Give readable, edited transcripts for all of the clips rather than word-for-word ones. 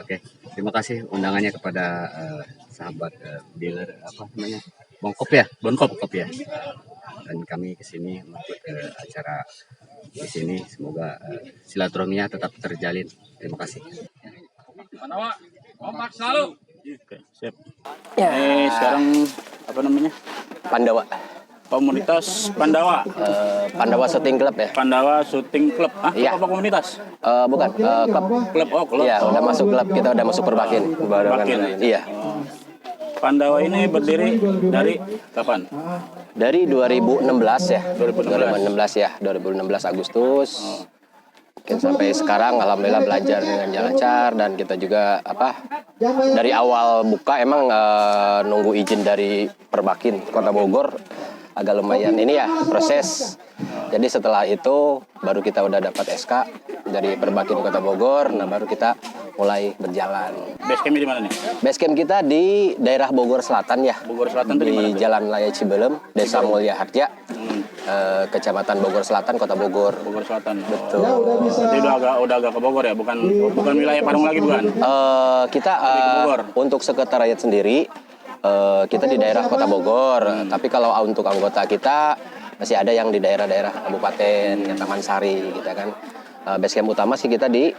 Oke, terima kasih undangannya kepada sahabat dealer apa namanya Bongkop ya, Bongkop ya. Dan kami kesini untuk acara di sini. Semoga silaturahminya tetap terjalin. Terima kasih. Pandawa, kompak selalu. Oke, siap. Ya. Sekarang apa namanya? Pandawa. Komunitas Pandawa. Pandawa Shooting Club ya? Pandawa Shooting Club. Iya. Apa komunitas? Bukan, klub. Klub, klub. Iya, udah masuk klub, kita udah masuk Perbakin. Perbakin. Iya. Pandawa ini berdiri dari kapan? Dari 2016 ya. 2016 ya, 2016 Agustus. Mungkin sampai sekarang alhamdulillah belajar dengan jalan lancar, dan kita juga dari awal buka emang nunggu izin dari Perbakin Kota Bogor agak lumayan ini ya proses. Jadi setelah itu baru kita udah dapat SK dari Perbakin Kota Bogor, nah baru kita mulai berjalan. Base camp di mana nih? Base camp kita di daerah Bogor Selatan ya. Bogor Selatan itu di mana? Di Jalan Raya Cibelem, Desa Mulya Harja, Kecamatan Bogor Selatan, Kota Bogor. Bogor Selatan. Betul. Jadi udah agak ke Bogor ya, bukan wilayah Parung lagi bukan? Kita Bogor. untuk sekretariat sendiri kita di daerah Kota Bogor, tapi kalau untuk anggota kita masih ada yang di daerah-daerah kabupaten, ya, Taman Sari, gitu kan. Base camp utama sih kita di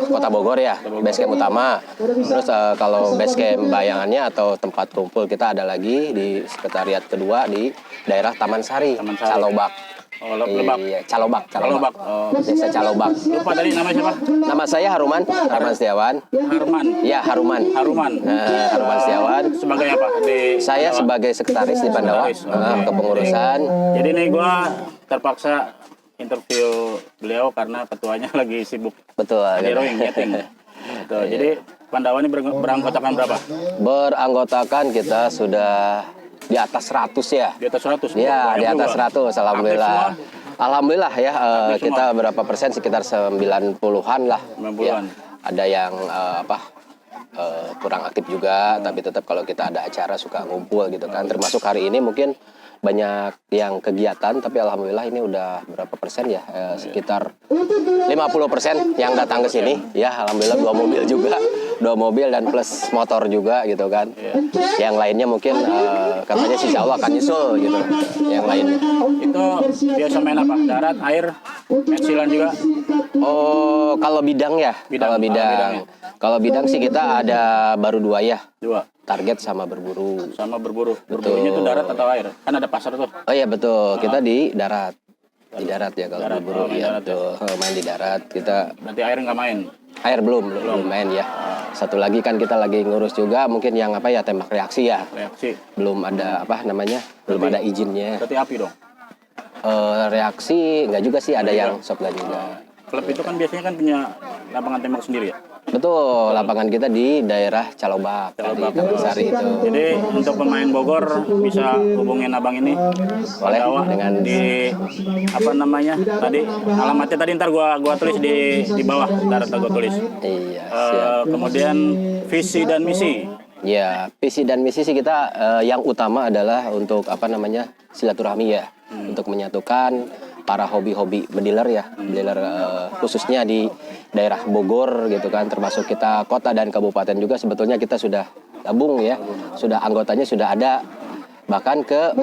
Kota Bogor ya, base camp utama. Terus kalau base camp bayangannya atau tempat kumpul kita ada lagi di sekretariat kedua di daerah Taman Sari. Calobak. Oh, Lebak. Iya, Calobak. Oh. Desa Calobak. Lupa tadi nama siapa? Nama saya Haruman Setiawan. Harman. Ya, Haruman Setiawan. Sebagai apa? Saya sebagai sekretaris di Pandawa, kepengurusan. Jadi nih gue terpaksa interview beliau karena ketuanya lagi sibuk Betul. di rowing, meeting. Tuh, jadi Pandawa ini beranggotakan berapa? Beranggotakan kita sudah di atas 100 ya. Di atas 100? Iya, di atas 100, alhamdulillah. Alhamdulillah ya, kita berapa persen, sekitar 90-an lah. 90-an. Ya, ada yang kurang aktif juga, tapi tetap kalau kita ada acara suka ngumpul gitu kan. Termasuk hari ini mungkin banyak yang kegiatan, tapi alhamdulillah ini udah berapa persen ya, sekitar 50% yang datang ke sini. Ya, alhamdulillah 2 mobil dan plus motor juga gitu kan. Yang lainnya mungkin katanya sih insya Allah akan nyusul gitu. Yang lainnya. Itu biasa main apa? Darat, air, pensilan juga? Oh, kalau bidang ya? Kalau bidang sih kita ada baru 2 ya. 2. Target sama berburu. Berburunya itu darat atau air? Kan ada pasar tuh. Oh iya betul, kita di darat. Di darat ya kalau berburu ya betul. Main di darat kita. Berarti air nggak main? Air belum main ya. Satu lagi kan kita lagi ngurus juga mungkin yang tembak reaksi ya. Reaksi. Belum ada belum ada izinnya. Berarti api dong? Reaksi enggak juga sih, ada yang shotgun juga. Klub itu kan biasanya kan punya lapangan tembak sendiri ya? Betul, lapangan kita di daerah Calobak, di Taman Sari itu. Jadi untuk pemain Bogor bisa hubungin abang ini. Boleh dengan di tadi alamatnya tadi ntar gua tulis di bawah, ntar gua tulis. Iya. Siap. Kemudian visi dan misi. Ya, visi dan misi sih kita yang utama adalah untuk silaturahmi ya, untuk menyatukan para hobi-hobi bediler ya, bediler khususnya di daerah Bogor gitu kan, termasuk kita kota dan kabupaten juga sebetulnya kita sudah gabung ya, sudah anggotanya sudah ada. Bahkan ke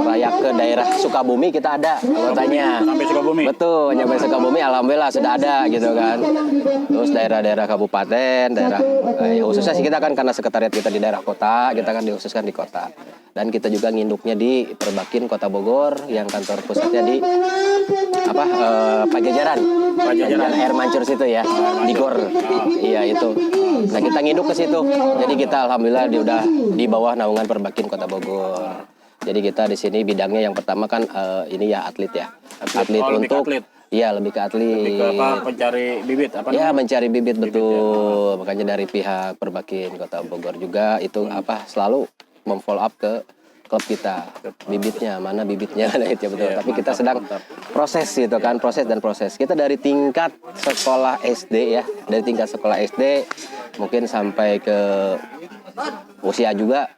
daerah Sukabumi kita ada anggotanya. Sampai Sukabumi? Betul, nyampe Sukabumi alhamdulillah sudah ada gitu kan. Terus daerah-daerah kabupaten, khususnya sih kita kan karena sekretariat kita di daerah kota, kita kan dikhususkan di kota. Dan kita juga nginduknya di Perbakin Kota Bogor yang kantor pusatnya di Pajajaran Air Mancur situ ya, di Gor. Iya itu. Nah, kita nginduk ke situ. Jadi kita alhamdulillah udah di bawah naungan Perbakin Kota Bogor. Jadi kita di sini bidangnya yang pertama kan ini ya atlet ya. Atlet untuk iya lebih ke atlet. Lebih ke pencari bibit Ya, mencari bibit betul. Ya. Makanya dari pihak Perbakin Kota Bogor juga itu selalu memfollow up ke klub kita. Bibitnya mana nah itu betul. Ya, tapi kita sedang proses gitu kan, proses. Kita dari tingkat sekolah SD ya, dari tingkat sekolah SD mungkin sampai ke usia juga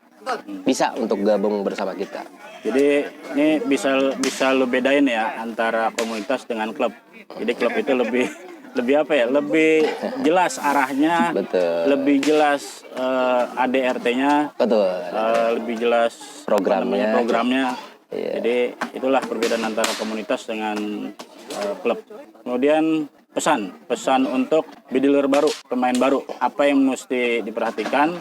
bisa untuk gabung bersama kita. Jadi ini bisa lu bedain ya antara komunitas dengan klub. Jadi klub itu lebih lebih apa ya? Lebih jelas arahnya, Betul. lebih jelas ADRT-nya, Betul. lebih jelas apa Programnya. namanya, programnya. Iya. Jadi itulah perbedaan antara komunitas dengan klub. Kemudian pesan untuk bidler baru, pemain baru, apa yang mesti diperhatikan?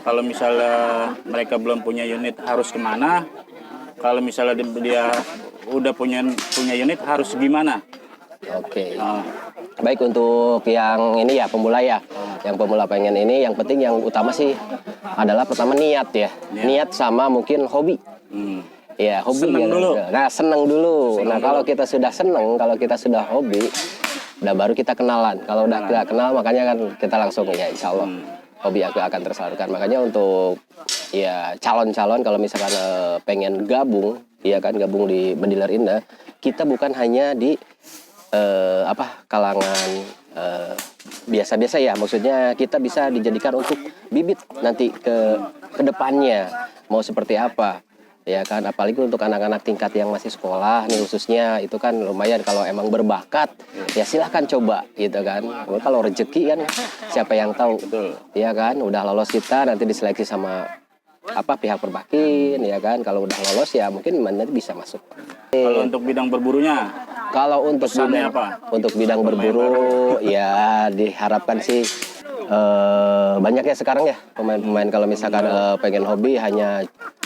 Kalau misalnya mereka belum punya unit harus kemana? Kalau misalnya dia udah punya unit harus gimana? Oke. Nah, Baik untuk yang ini ya pemula ya. Yang pemula pengen ini yang penting yang utama sih adalah pertama niat ya. Niat sama mungkin hobi. Ya, hobi Seneng ya. dulu. Nah, seneng dulu. Kalau kita sudah seneng, kalau kita sudah hobi, udah baru kita kenalan. Kalau udah kita kenal makanya kan kita langsung ya insya Allah hobi aku akan tersalurkan. Makanya untuk ya calon-calon kalau misalkan pengen gabung, ya kan gabung di Bediler Indah, kita bukan hanya di kalangan biasa-biasa ya, maksudnya kita bisa dijadikan untuk bibit nanti ke depannya mau seperti apa ya kan, apalagi untuk anak-anak tingkat yang masih sekolah nih khususnya itu kan lumayan kalau emang berbakat ya silahkan coba gitu kan. Kalau rezeki kan siapa yang tahu. betul. Ya kan udah lolos kita nanti diseleksi sama pihak perbakin ya kan, kalau udah lolos ya mungkin nanti bisa masuk. Kalau untuk bidang berburunya, Kalau untuk pesannya bidang, apa? untuk bidang berburu ya diharapkan sih banyaknya sekarang ya pemain-pemain kalau misalkan pengen hobi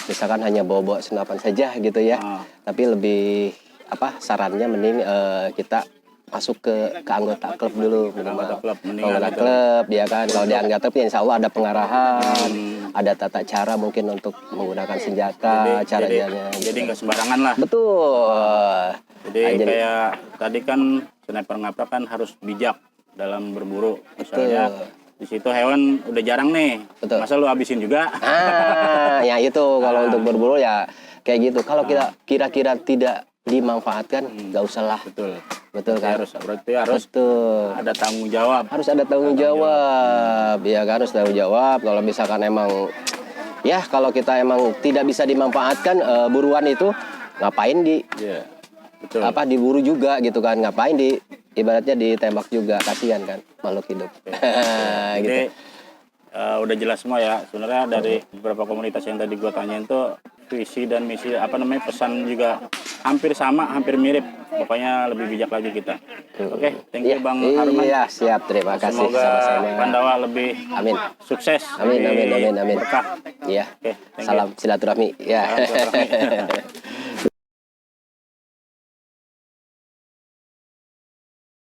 misalkan hanya bawa-bawa senapan saja gitu ya. Tapi lebih sarannya mending kita masuk ke anggota klub dulu minimal. Anggota klub, mending Anggota anggota klub ya kan. Kalau di anggota klub ya insya Allah ada pengarahan, ada tata cara mungkin untuk menggunakan senjata, caranya. jadi nggak sembarangan lah. Betul. Jadi kayak tadi kan sniper ngaprak kan harus bijak dalam berburu. Misalnya di situ hewan udah jarang nih, Betul. masa lu habisin juga? Ya itu kalau untuk berburu ya kayak gitu. Kalau kita kira-kira tidak dimanfaatkan, nggak usah lah. Betul. Betul kan? Berarti harus Betul. ada tanggung jawab. Harus ada tanggung jawab, ya kan harus tanggung jawab. Kalau misalkan emang, ya kalau kita emang tidak bisa dimanfaatkan buruan itu, ngapain Iya. Betul. diburu juga gitu kan? Ngapain ibaratnya ditembak juga, kasihan kan makhluk hidup. Gitu. Jadi udah jelas semua ya. Sebenarnya dari beberapa komunitas yang tadi gua tanyain tuh visi dan misi pesan juga hampir sama, hampir mirip. Pokoknya lebih bijak lagi kita. Oke, thank you Bang Harman. Iya, siap. Terima kasih Semoga sama-sama. Pandawa lebih Amin. sukses. Amin, amin, lebih amin, amin. Berkah. Iya. Oke, thank you. Salam silaturahmi. Ya. Salam silaturahmi.